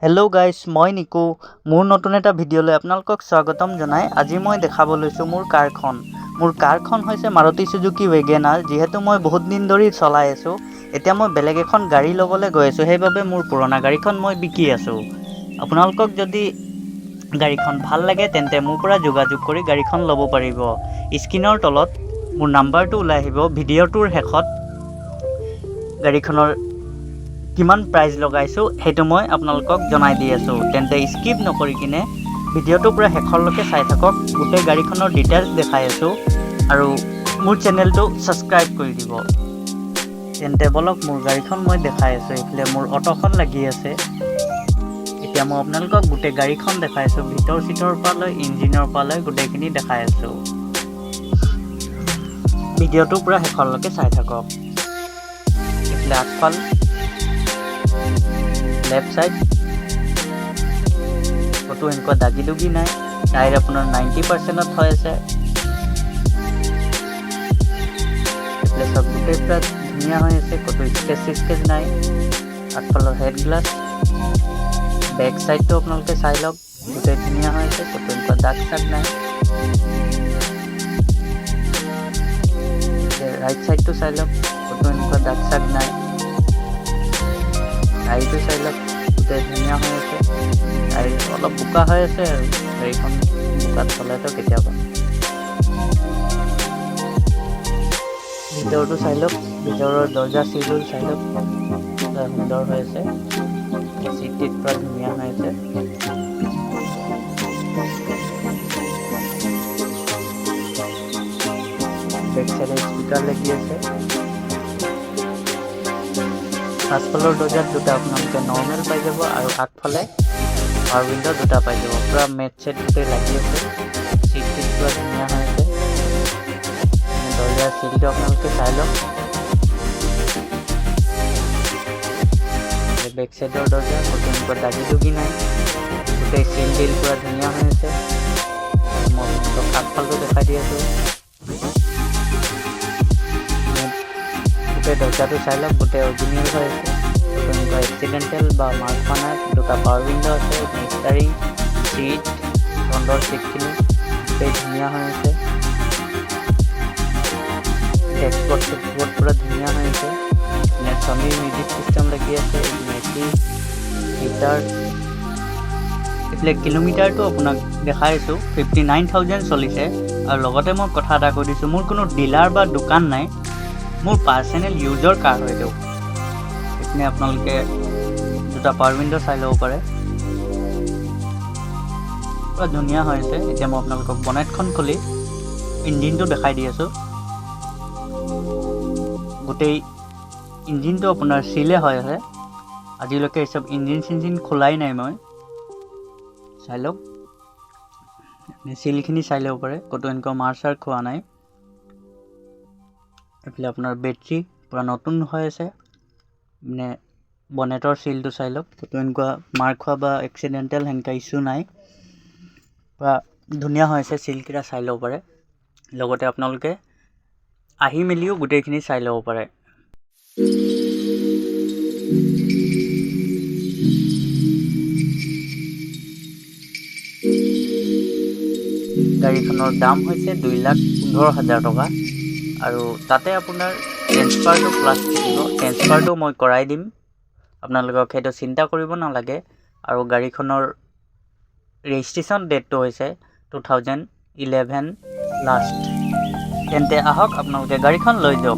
Hello' guys, মই Nico. মোৰ নতুন এটা ভিডিঅ'লৈ আপোনালোকক স্বাগতম জনাই আজি মই দেখাব লৈছোঁ মোৰ কাৰখন হৈছে মাৰুতি চুজুকি ৱেগেনাৰ। যিহেতু মই বহুত দিন ধৰি চলাই আছোঁ, এতিয়া মই বেলেগ এখন গাড়ী ল'বলৈ গৈ আছোঁ, সেইবাবে মোৰ পুৰণা গাড়ীখন মই বিকি আছোঁ। আপোনালোকক যদি গাড়ীখন ভাল লাগে তেন্তে মোৰ পৰা যোগাযোগ কৰি গাড়ীখন ল'ব পাৰিব। স্ক্ৰীনৰ তলত মোৰ নাম্বাৰটো ওলাই আহিব। ভিডিঅ'টোৰ শেষত গাড়ীখনৰ কিমান প্ৰাইজ লগাইছোঁ সেইটো মই আপোনালোকক জনাই দি আছোঁ। তেন্তে স্কিপ নকৰি কিনে ভিডিঅ'টো পূৰা শেষলৈকে চাই থাকক। গোটেই গাড়ীখনৰ ডিটেইলছ দেখাই আছোঁ আৰু মোৰ চেনেলটো ছাবস্ক্ৰাইব কৰি দিব। তেন্তে বলক, মোৰ গাড়ীখন মই দেখাই আছোঁ। এইফালে মোৰ অটোখন লাগি আছে। এতিয়া মই আপোনালোকক গোটেই গাড়ীখন দেখাই আছোঁ, ভিতৰ পৰা লৈ ইঞ্জিনৰ পৰা লৈ গোটেইখিনি দেখাই আছোঁ। ভিডিঅ'টো পূৰা শেষলৈকে চাই থাকক। এইফালে আগফাল, লেফ্ট চাইড ক'তো এনেকুৱা দাগি দুগি নাই। টায়াৰ আপোনাৰ 90%ত হৈ আছে। এইফালে চব গোটেই পুৰা ধুনীয়া হৈ আছে, ক'তো স্কেচ নাই। আগফালৰ হেড গ্লাছ, বেক চাইডটো আপোনালোকে চাই লওক, গোটেই ধুনীয়া হৈ আছে, ক'তো এনেকুৱা দাগ চাগ নাই। ৰাইট চাইডটো চাই লওক, ক'তো এনেকুৱা দাগ চাগ নাই। গাড়ীটো চাই লওক, গোটেই ধুনীয়া হৈ আছে। গাড়ী অলপ বোকা হৈ আছে আৰু গাড়ীখন বোকাত চলাইতো কেতিয়াবা। ভিতৰটো চাই লওক, ভিতৰৰ দৰ্জা চিলবোৰ চাই লওক, পুৰা সুন্দৰ হৈ আছে। চিট পুৰা ধুনীয়া হৈ আছে। বেক চাইডে স্পিকাৰ লাগি আছে। পাছফালৰ দৰ্জাত দুটা আপোনালোকে নৰ্মেল পাই যাব আৰু আগফালে পাৱাৰ উইণ্ডো দুটা পাই যাব। পুৰা মেট চেট গোটেই লাগি আছে। চিট পুৰা ধুনীয়া হৈ আছে। দৰ্জাৰ চিলটো আপোনালোকে চাই লওক। বেক চাইডৰ দৰ্জা ক'তো এনেকুৱা দাগি দুগি নাই। গোটেই চিল ডিল পুৰা ধুনীয়া হৈ আছে। মই আপোনালোকক আগফালটো দেখাই দি আছোঁ। গোটেই দৰ্জাটো চাই লওক, গোটেই অৰিজিনেল হৈ আছে। এনেকুৱা এক্সিডেণ্টেল বা মাৰ্ক হোৱা নাই। দুটা পাৱাৰ উইণ্ডো আছে, ষ্টাৰিং, চিট, ফ্ৰণ্টৰ চিটখিনি গোটেই ধুনীয়া হৈ আছে। ডেস্কবৰ্ড চেকবৰ্ড পুৰা ধুনীয়া হৈ আছে। ছনী মিউজিক চিষ্টেম লাগি আছে, মেচি গীটাৰ। এইফালে কিলোমিটাৰটো আপোনাক দেখাই আছোঁ, 59,000 চলিছে। আৰু লগতে মই কথা এটা কৈ দিছোঁ, মোৰ কোনো ডিলাৰ বা দোকান নাই, মোৰ পাৰ্চনেল ইউজৰ কাৰ হয় এইটো। এইখিনি আপোনালোকে দুটা পাৱাৰ উইণ্ডো চাই ল'ব পাৰে। পুৰা ধুনীয়া হৈ আছে। এতিয়া মই আপোনালোকক বনেটখন খুলি ইঞ্জিনটো দেখাই দি আছোঁ। গোটেই ইঞ্জিনটো আপোনাৰ চিলে হৈ আছে। আজিলৈকে এই চব ইঞ্জিন খোলাই নাই মই। চাই লওক, চিলখিনি চাই ল'ব পাৰে, ক'তো এনেকুৱা মাৰ চাৰ খোৱা নাই। এইফালে আপোনাৰ বেটৰী পুৰা নতুন হৈ আছে। মানে বনেটৰ চিলটো চাই লওক, ক'তো এনেকুৱা মাৰ খোৱা বা এক্সিডেণ্টেল সেনেকুৱা ইছ্যু নাই। পুৰা ধুনীয়া হৈ আছে। চিলকেইটা চাই ল'ব পাৰে। লগতে আপোনালোকে আহি মেলিও গোটেইখিনি চাই ল'ব পাৰে। গাড়ীখনৰ দাম হৈছে 2,15,000 টকা। আৰু তাতে আপোনাৰ ট্ৰেন্সফাৰটো প্লাছ থাকিব। ট্ৰেন্সফাৰটো মই কৰাই দিম, আপোনালোকক সেইটো চিন্তা কৰিব নালাগে। আৰু গাড়ীখনৰ ৰেজিষ্ট্ৰেশ্যন ডেটটো হৈছে 2011 লাষ্ট। তেন্তে আহক আপোনালোকে গাড়ীখন লৈ যাওক।